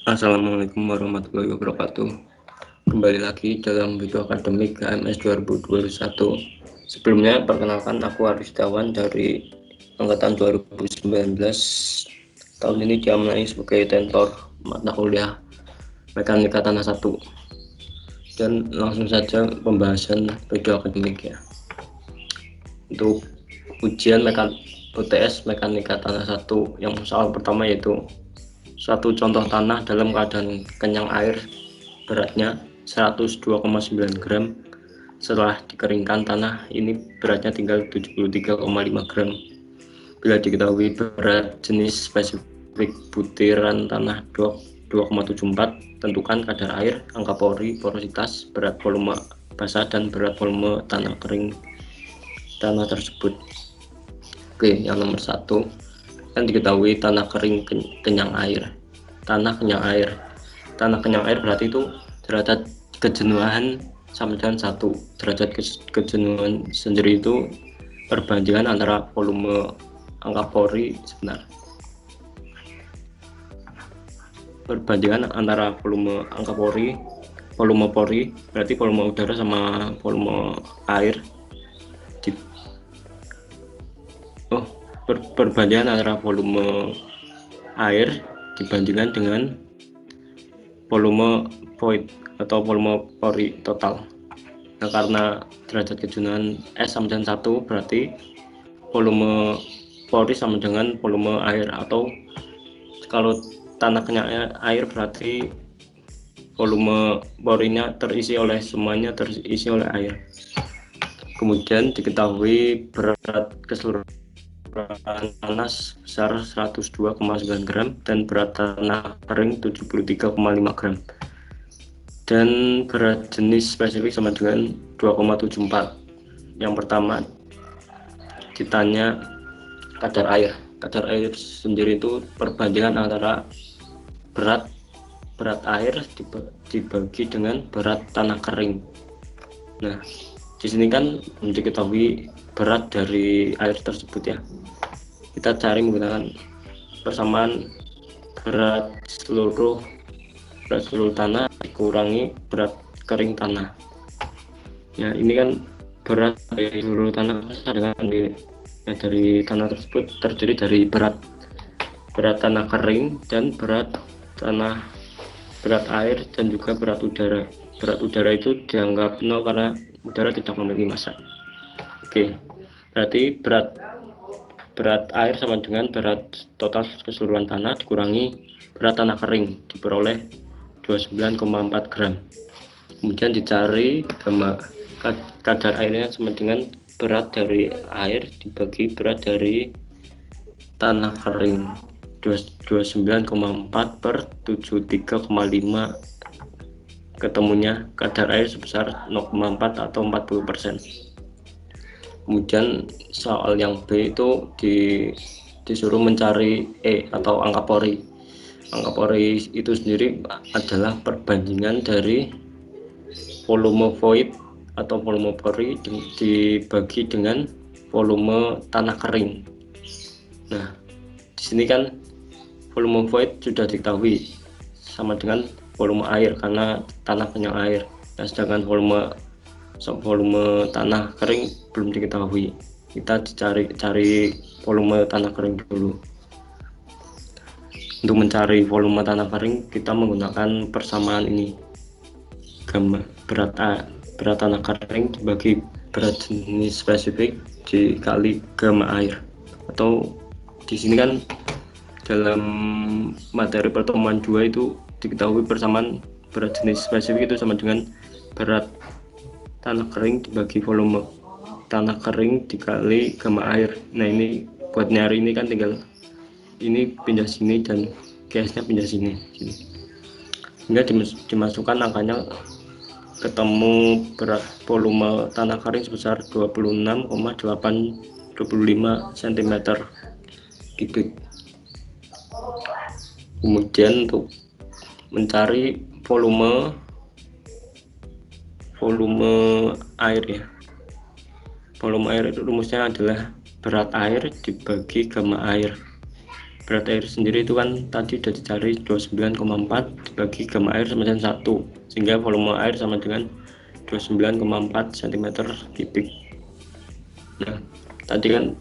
Assalamualaikum warahmatullahi wabarakatuh. Kembali lagi dalam video akademik KMS 2021. Sebelumnya perkenalkan, aku Arif Setiawan dari angkatan 2019. Tahun ini diamanai sebagai tentor mata kuliah Mekanika Tanah 1. Dan langsung saja pembahasan video akademik ya. Untuk ujian UTS Mekanika Tanah 1, yang soal pertama yaitu suatu contoh tanah dalam keadaan kenyang air, beratnya 102,9 gram. Setelah dikeringkan, tanah ini beratnya tinggal 73,5 gram. Bila diketahui berat jenis spesifik butiran tanah 2,74, tentukan kadar air, angka pori, porositas, berat volume basah, dan berat volume tanah kering tanah tersebut. Oke, yang nomor 1 kan diketahui tanah kering kenyang air. Tanah kenyang air berarti itu derajat kejenuhan sama dengan 1. Derajat kejenuhan sendiri itu perbandingan antara volume angka pori perbandingan antara volume angka pori, berarti volume udara sama volume air perbandingan antara volume air dibandingkan dengan volume void atau volume pori total. Nah, karena derajat kejenuhan S sama dengan 1, berarti volume pori sama dengan volume air, atau kalau tanah kenyang air berarti volume porinya semuanya terisi oleh air. Kemudian diketahui berat keseluruhan tanah sebesar 102,9 gram dan berat tanah kering 73,5 gram, dan berat jenis spesifik sama dengan 2,74. Yang pertama ditanya kadar air sendiri itu perbandingan antara berat air dibagi dengan berat tanah kering. Nah, di sini kan diketahui berat dari air tersebut ya. Kita cari menggunakan persamaan berat seluruh tanah dikurangi berat kering tanah. Ya, ini kan berat dari seluruh tanah dengan dari tanah tersebut terdiri dari berat tanah kering dan berat air dan juga berat udara. Berat udara itu dianggap 0 karena udara tidak memiliki massa. Oke, berarti berat air sama dengan berat total keseluruhan tanah dikurangi berat tanah kering, diperoleh 29,4 gram. Kemudian dicari kadar airnya sama dengan berat dari air dibagi berat dari tanah kering, 29,4 per 73,5, ketemunya kadar air sebesar 0,4 atau 40%. Kemudian soal yang B itu disuruh mencari E atau angka pori. Angka pori itu sendiri adalah perbandingan dari volume void atau volume pori dibagi dengan volume tanah kering. Nah, di sini kan volume void sudah diketahui sama dengan volume air karena tanah kenyang air. Nah, sedangkan volume tanah kering belum diketahui. Kita cari volume tanah kering dulu. Untuk mencari volume tanah kering kita menggunakan persamaan ini, berat tanah kering dibagi berat jenis spesifik dikali gamma air. Atau di sini kan dalam materi pertemuan 2 itu diketahui persamaan berat jenis spesifik itu sama dengan berat tanah kering dibagi volume tanah kering dikali gamma air. Nah, ini buat nyari ini kan tinggal ini pindah sini dan GS-nya pindah sini. Hingga dimasukkan angkanya, ketemu berat volume tanah kering sebesar 26,825 cm kubik. Kemudian untuk mencari volume air ya. Volume air itu rumusnya adalah berat air dibagi gamma air. berat air sendiri itu kan tadi sudah dicari 29,4 dibagi gamma air sama dengan 1, sehingga volume air sama dengan 29,4 cm3. Nah, tadi kan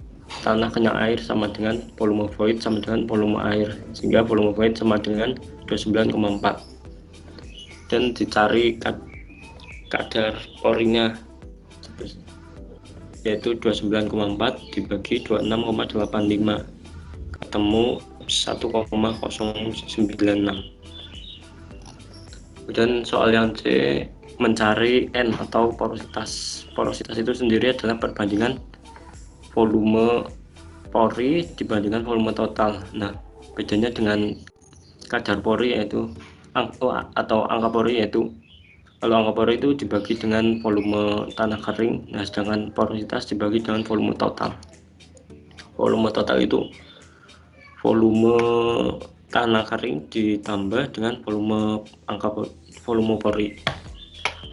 tanah kenyang air sama dengan volume void sama dengan volume air, sehingga volume void sama dengan 29,4, dan dicari kadar porinya, yaitu 29,4 dibagi 26,85, ketemu 1,096. Kemudian soal yang C, mencari N atau porositas. Porositas itu sendiri adalah perbandingan volume pori dibandingkan volume total. Nah, bedanya dengan kadar pori yaitu atau angka pori, yaitu kalau angka pori itu dibagi dengan volume tanah kering, nah sedangkan porositas dibagi dengan volume total. Volume total itu volume tanah kering ditambah dengan volume volume pori.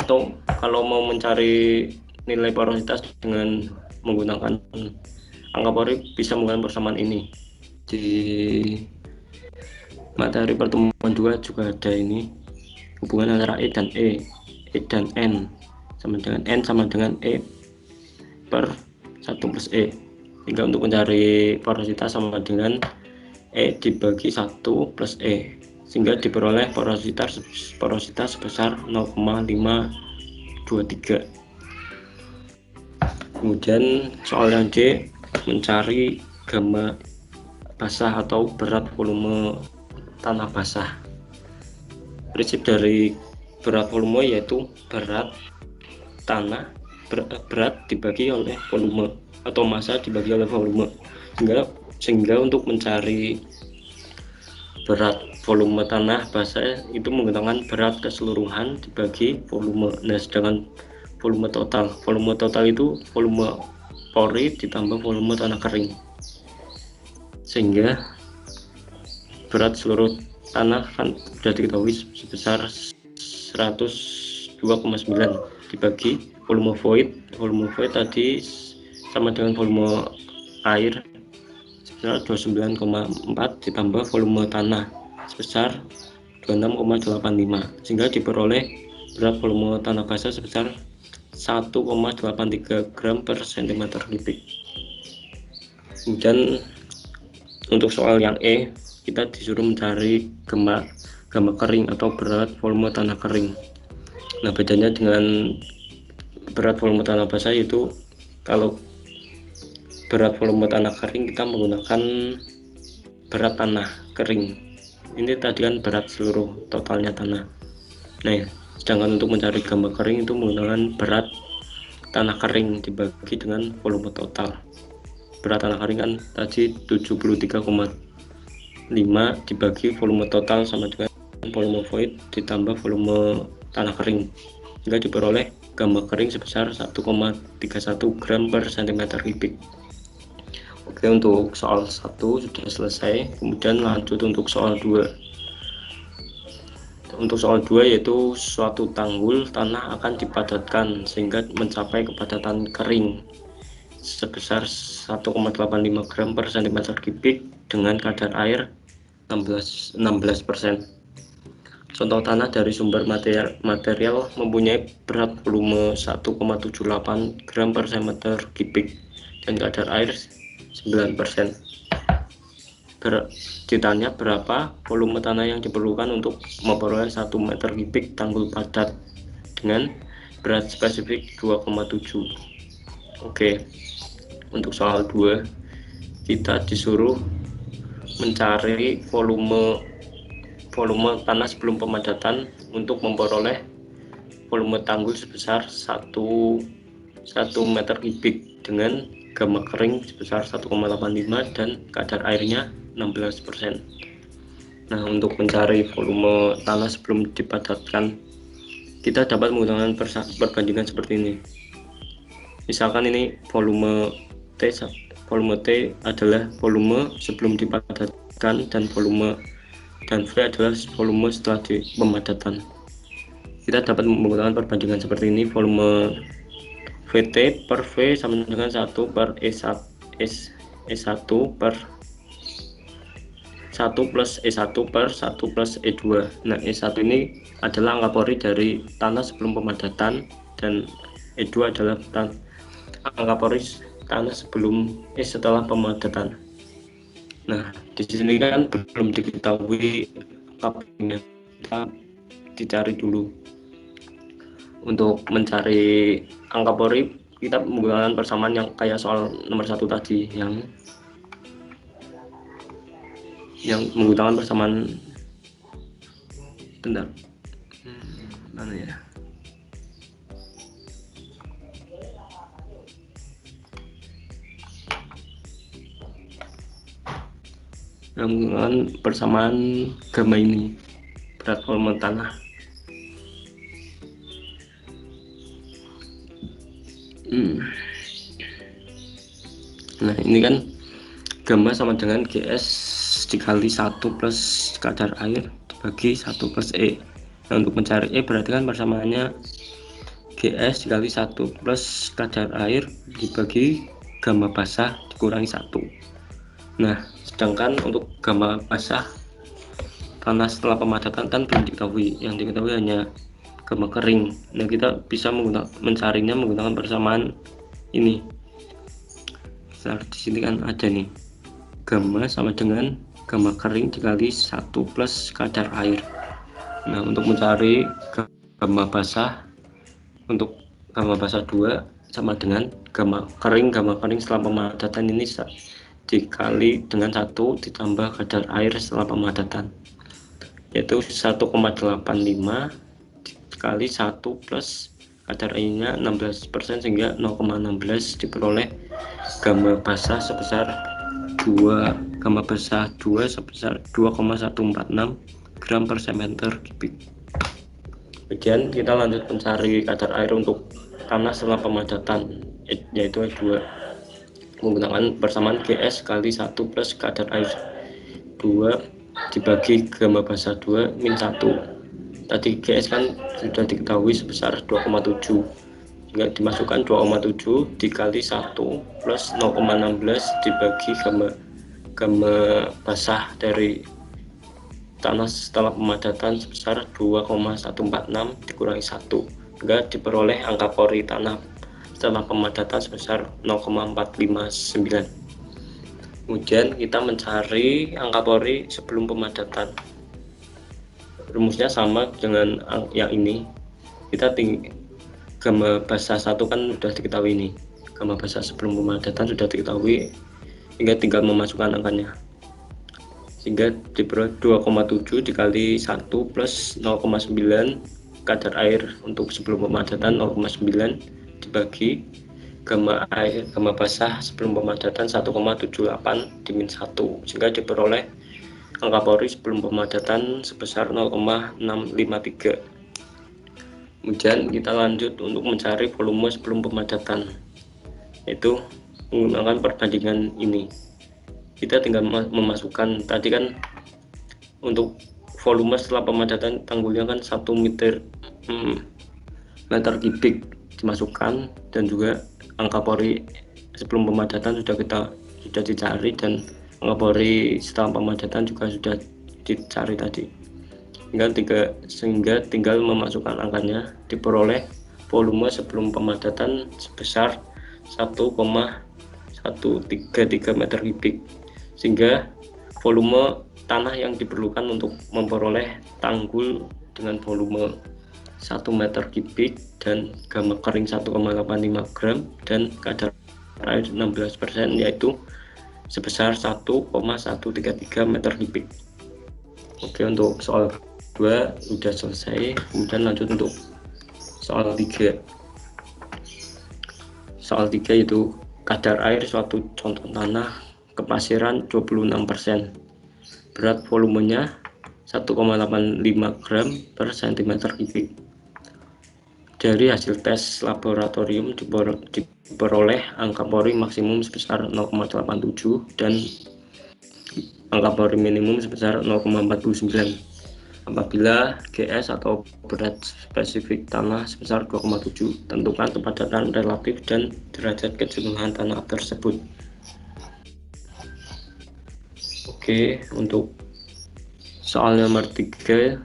Atau kalau mau mencari nilai porositas dengan menggunakan angka pori, bisa menggunakan persamaan ini. Di materi pertemuan 2 juga ada ini, hubungan antara E dan N sama dengan E per 1 plus E, sehingga untuk mencari porositas sama dengan E dibagi 1 plus E, sehingga diperoleh porositas sebesar 0,523. Kemudian soal yang D, mencari gamma basah atau berat volume tanah basah. Prinsip dari berat volume yaitu berat tanah berat dibagi oleh volume atau massa dibagi oleh volume, sehingga untuk mencari berat volume tanah basah itu menggunakan berat keseluruhan dibagi volume. Nah, sedangkan volume total itu volume pori ditambah volume tanah kering, sehingga berat seluruh tanah kan sudah diketahui sebesar 102,9 dibagi volume void tadi sama dengan volume air sebesar 29,4 ditambah volume tanah sebesar 26,85, sehingga diperoleh berat volume tanah basah sebesar 1,83 gram per cm3. Kemudian untuk soal yang E, kita disuruh mencari gamma kering atau berat volume tanah kering. Nah, bedanya dengan berat volume tanah basah itu, kalau berat volume tanah kering kita menggunakan berat tanah kering. Ini tadi kan berat seluruh totalnya tanah. Nah, sedangkan untuk mencari gamma kering itu menggunakan berat tanah kering dibagi dengan volume total. Berat tanah kering kan tadi 73,5 dibagi volume total sama dengan volume void ditambah volume tanah kering, hingga diperoleh gamma kering sebesar 1,31 gram per cm3. Oke, untuk soal 1 sudah selesai. Kemudian lanjut untuk soal 2. Untuk soal 2 yaitu suatu tanggul tanah akan dipadatkan sehingga mencapai kepadatan kering sebesar 1,85 gram per cm3 dengan kadar air 16%. Contoh tanah dari sumber material mempunyai berat volume 1,78 gram per cm3 dan kadar air 9%. Ditanya berapa volume tanah yang diperlukan untuk memperoleh 1 meter kubik tanggul padat dengan berat spesifik 2,7. Oke, untuk soal 2 kita disuruh mencari volume tanah sebelum pemadatan untuk memperoleh volume tanggul sebesar 1 meter kubik dengan gamma kering sebesar 1,85 dan kadar airnya 16%. Nah, untuk mencari volume tanah sebelum dipadatkan, kita dapat menggunakan perbandingan seperti ini. Misalkan ini volume T adalah volume sebelum dipadatkan dan V adalah volume setelah pemadatan. Kita dapat menggunakan perbandingan seperti ini. Volume VT per V sama dengan 1 per E1 per 1 plus E1 per 1 plus E2. Nah, E1 ini adalah angka pori dari tanah sebelum pemadatan, dan E2 adalah angka pori tanah setelah pemadatan. Nah, di sini kan belum diketahui kapingnya, kita dicari dulu. Untuk mencari angka pori, kita menggunakan persamaan yang kayak soal nomor 1 tadi, yang menggunakan persamaan mana ya, yang menggunakan persamaan gamma ini, berat volume tanah. Nah, ini kan gamma sama dengan GS dikali 1 plus kadar air dibagi 1 plus E. Nah, untuk mencari E berarti kan persamaannya GS dikali 1 plus kadar air dibagi gamma basah dikurangi 1. Nah, sedangkan untuk gamma basah tanah setelah pemadatan kan belum diketahui, yang diketahui hanya gamma kering. Nah, kita bisa mencarinya menggunakan persamaan ini. Di sini kan ada nih, gamma sama dengan gamma kering dikali 1 plus kadar air. Nah, untuk mencari gamma basah, untuk gamma basah 2 sama dengan gamma kering setelah pemadatan ini dikali dengan 1 ditambah kadar air setelah pemadatan, yaitu 1,85 dikali 1 plus kadar airnya 16%, sehingga 0,16 diperoleh gamma basah sebesar 2 sebesar 2,146 gram per cm kubik. Kemudian kita lanjut mencari kadar air untuk tanah setelah pemadatan, yaitu E2, menggunakan persamaan GS kali 1 plus kadar air 2 dibagi gamma basah 2 min 1. Tadi GS kan sudah diketahui sebesar 2,7, hingga dimasukkan 2,7 dikali 1 plus 0,16 dibagi gamma basah dari tanah setelah pemadatan sebesar 2,146 dikurangi 1, hingga diperoleh angka pori tanah setelah pemadatan sebesar 0,459. Kemudian kita mencari angka pori sebelum pemadatan. Rumusnya sama dengan yang ini. Kita gamma basah 1 kan sudah diketahui ini. Gamma basah sebelum pemadatan sudah diketahui, hingga tinggal memasukkan angkanya. Sehingga diperoleh 2,7 dikali 1 plus 0,9 kadar air untuk sebelum pemadatan 0,9 dibagi gamma basah sebelum pemadatan 1,78 dimin 1, sehingga diperoleh angka pori sebelum pemadatan sebesar 0,653. Kemudian kita lanjut untuk mencari volume sebelum pemadatan, yaitu menggunakan perbandingan ini. Kita tinggal memasukkan, tadi kan untuk volume setelah pemadatan tanggulnya kan 1 meter kubik dimasukkan, dan juga angka pori sebelum pemadatan sudah dicari, dan angka pori setelah pemadatan juga sudah dicari tadi, sehingga tinggal memasukkan angkanya. Diperoleh volume sebelum pemadatan sebesar 1,133 meter kubik, sehingga volume tanah yang diperlukan untuk memperoleh tanggul dengan volume 1 meter kubik dan gamma kering 1,85 gram dan kadar air 16%, yaitu sebesar 1,133 meter kubik. Oke, untuk soal 2 sudah selesai. Kemudian lanjut untuk soal 3. Soal 3 yaitu kadar air suatu contoh tanah kepasiran 26%, berat volumenya 1,85 gram per cm kubik. Dari hasil tes laboratorium diperoleh angka pori maksimum sebesar 0,87 dan angka pori minimum sebesar 0,49 apabila GS atau berat spesifik tanah sebesar 2,7. Tentukan kepadatan relatif dan derajat kejenuhan tanah tersebut. Oke, untuk Soal nomor 3,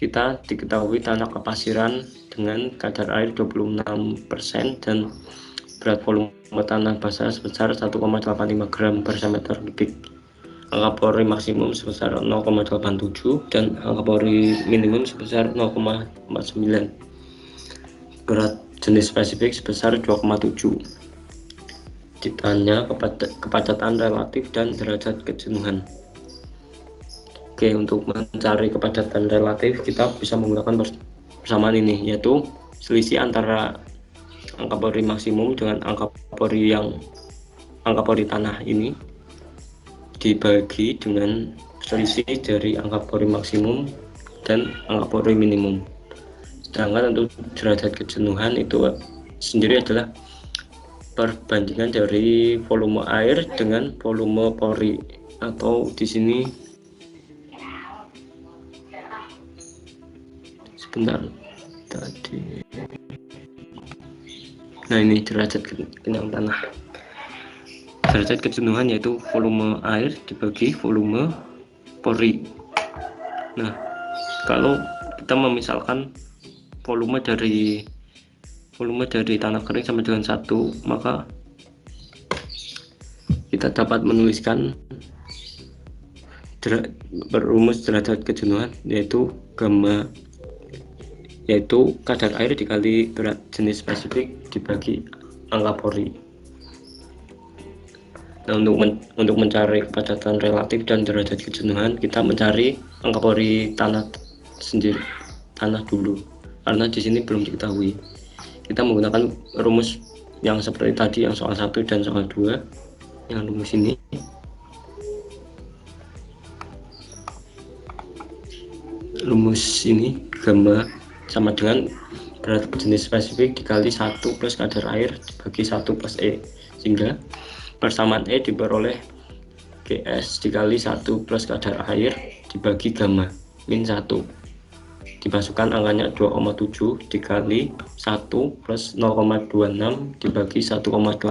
kita diketahui tanah kepasiran dengan kadar air 26% dan berat volume tanah basah sebesar 1,85 gram per cm kubik. Angka pori maksimum sebesar 0,87 dan angka pori minimum sebesar 0,49. Berat jenis spesifik sebesar 2,7. Ditanya kepadatan relatif dan derajat kejenuhan. Oke, untuk mencari kepadatan relatif kita bisa menggunakan persamaan ini, yaitu selisih antara angka pori maksimum dengan angka pori tanah ini dibagi dengan selisih dari angka pori maksimum dan angka pori minimum. Sedangkan untuk derajat kejenuhan itu sendiri adalah perbandingan dari volume air dengan volume pori, atau di sini sebentar tadi. Nah, ini derajat kenyang tanah. Derajat kejenuhan yaitu volume air dibagi volume pori. Nah, kalau kita memisalkan volume dari tanah kering sama dengan 1, maka kita dapat menuliskan berumus derajat kejenuhan yaitu gamma, yaitu kadar air dikali berat jenis spesifik dibagi angka pori. Nah, untuk mencari kepadatan relatif dan derajat kejenuhan, kita mencari angka pori tanah dulu, karena di sini belum diketahui. Kita menggunakan rumus yang seperti tadi, yang soal 1 dan soal 2, yang rumus ini. Rumus ini gamma sama dengan berat jenis spesifik dikali 1 plus kadar air dibagi 1 plus E, sehingga persamaan E diperoleh GS dikali 1 plus kadar air dibagi gamma min 1, dimasukkan angkanya 2,7 dikali 1 plus 0,26 dibagi 1,85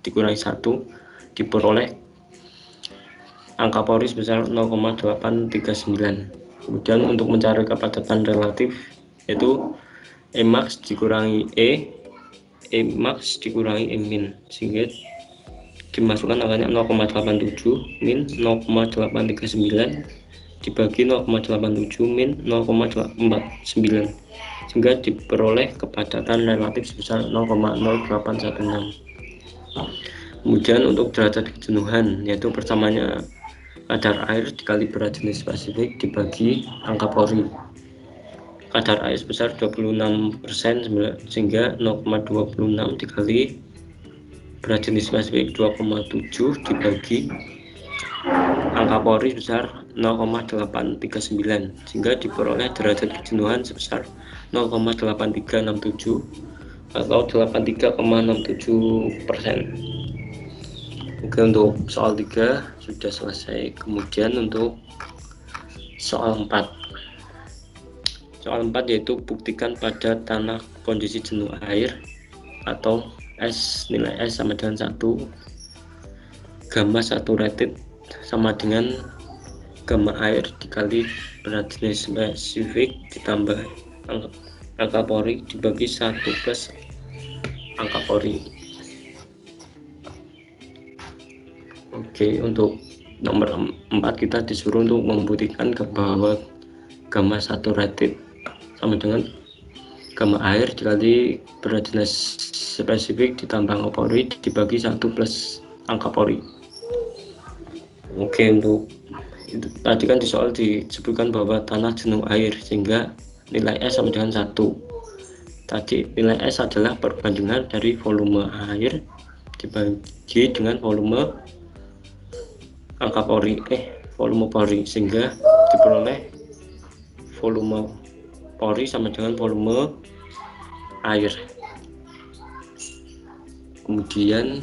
dikurangi 1, diperoleh angka pori sebesar 0,839. Kemudian untuk mencari kepadatan relatif, yaitu E max dikurangi E max dikurangi E min, sehingga dimasukkan angkanya 0,87 min 0,839 dibagi 0,87 min 0,49, sehingga diperoleh kepadatan relatif sebesar 0,0816. Kemudian untuk derajat kejenuhan, yaitu persamanya kadar air dikali berat jenis spesifik dibagi angka pori. Kadar air sebesar 26%, sehingga 0,26 dikali berat jenis spesifik 2,7 dibagi angka pori sebesar 0,839, sehingga diperoleh derajat kejenuhan sebesar 0,8367 atau 83,67%. Oke, untuk soal 3 sudah selesai. Kemudian untuk soal 4. Soal 4 yaitu buktikan pada tanah kondisi jenuh air atau S, nilai S sama dengan 1, gamma saturated sama dengan gamma air dikali berat jenis spesifik ditambah angka pori dibagi 1 plus angka pori. Oke, untuk nomor 4 kita disuruh untuk membuktikan bahwa gamma saturated sama dengan gamma air dikali berat jenis spesifik ditambah angka pori dibagi 1 plus angka pori. Oke, untuk itu tadi kan di soal disebutkan bahwa tanah jenuh air, sehingga nilai S sama dengan 1. Tadi nilai S adalah perbandingan dari volume air dibagi dengan volume volume pori, sehingga diperoleh volume pori sama dengan volume air. Kemudian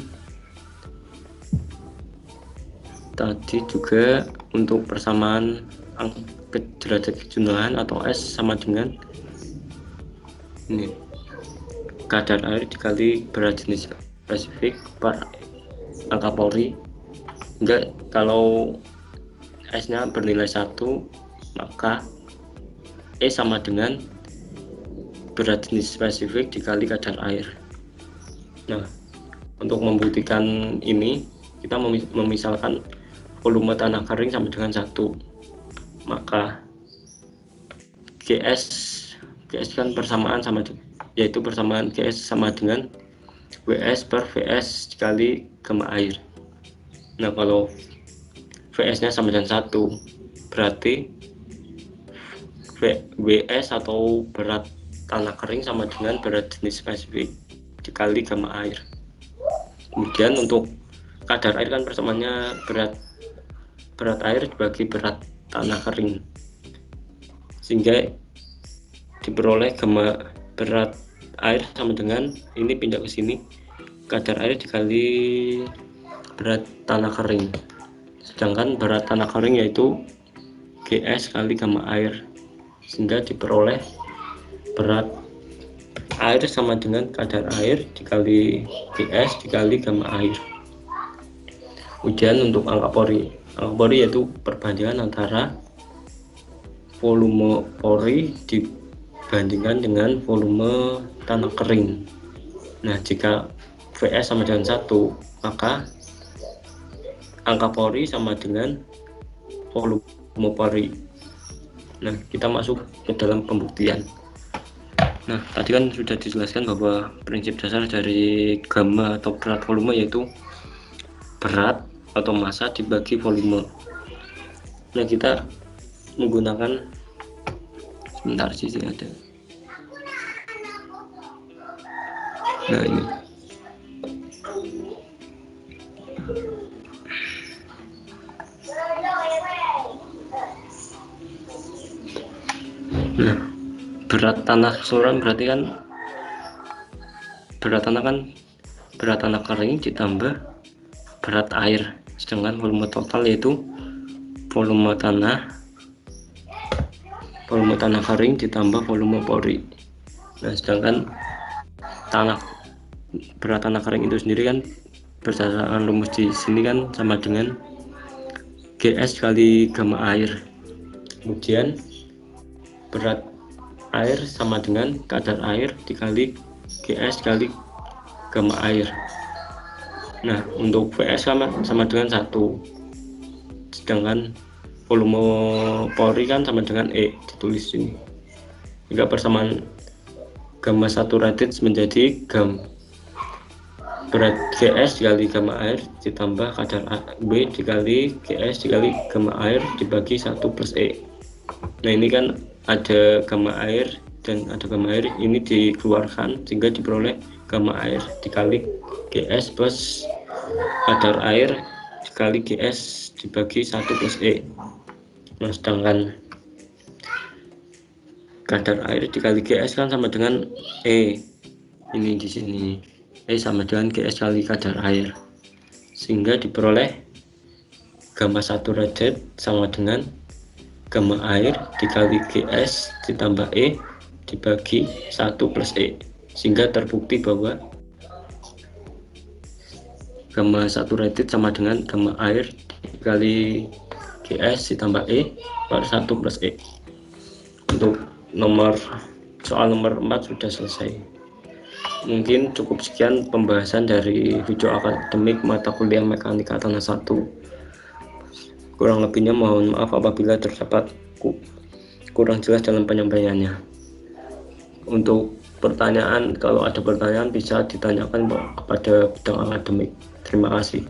tadi juga untuk persamaan derajat kejenuhan atau S sama dengan ini, kadar air dikali berat jenis spesifik per angka pori. Enggak, kalau S-nya bernilai 1, maka E sama dengan berat jenis spesifik dikali kadar air. Nah, untuk membuktikan ini, kita memisalkan volume tanah kering sama dengan 1, maka GS kan persamaan sama, yaitu persamaan GS sama dengan WS per VS dikali gamma air. Nah, kalau VS-nya sama dengan 1, berarti WS atau berat tanah kering sama dengan berat jenis spesifik dikali gamma air. Kemudian untuk kadar air kan persamaannya berat air dibagi berat tanah kering, sehingga diperoleh gamma berat air sama dengan, ini pindah ke sini, kadar air dikali berat tanah kering. Sedangkan berat tanah kering yaitu GS kali gamma air, sehingga diperoleh berat air sama dengan kadar air dikali GS dikali gamma air. Kemudian untuk angka pori yaitu perbandingan antara volume pori dibandingkan dengan volume tanah kering. Nah, jika VS sama dengan 1, maka angka pori sama dengan volume pori. Nah, kita masuk ke dalam pembuktian. Nah, tadi kan sudah dijelaskan bahwa prinsip dasar dari gamma atau berat volume yaitu berat atau massa dibagi volume. Nah, kita menggunakan, sebentar sih ada. Nah, ini. Nah, berat tanah keseluruhan berarti kan berat tanah kering ditambah berat air, sedangkan volume total yaitu volume tanah kering ditambah volume pori. Nah, sedangkan berat tanah kering itu sendiri kan berdasarkan rumus di sini kan sama dengan GS kali gamma air. Kemudian berat air sama dengan kadar air dikali GS kali gamma air. Nah, untuk VS sama dengan 1, sedangkan volume pori kan sama dengan E, ditulis sini. Jika persamaan gamma saturated menjadi berat GS dikali gamma air ditambah kadar B dikali GS dikali gamma air dibagi 1 plus E. Nah, ini kan ada gamma air dan ada gamma air, ini dikeluarkan sehingga diperoleh gamma air dikali GS plus kadar air dikali GS dibagi 1 plus E. Nah, sedangkan kadar air dikali GS kan sama dengan E, ini di sini E sama dengan GS kali kadar air, sehingga diperoleh gamma saturated sama dengan gamma air dikali GS ditambah E dibagi 1 plus E, sehingga terbukti bahwa gamma saturated sama dengan gamma air dikali GS ditambah E per 1 plus E. Untuk soal nomor 4 sudah selesai. Mungkin cukup sekian pembahasan dari video akademik mata kuliah mekanika tanah 1. Kurang lebihnya mohon maaf apabila terdapat kurang jelas dalam penyampaiannya. Untuk pertanyaan, kalau ada pertanyaan bisa ditanyakan kepada bidang akademik. Terima kasih.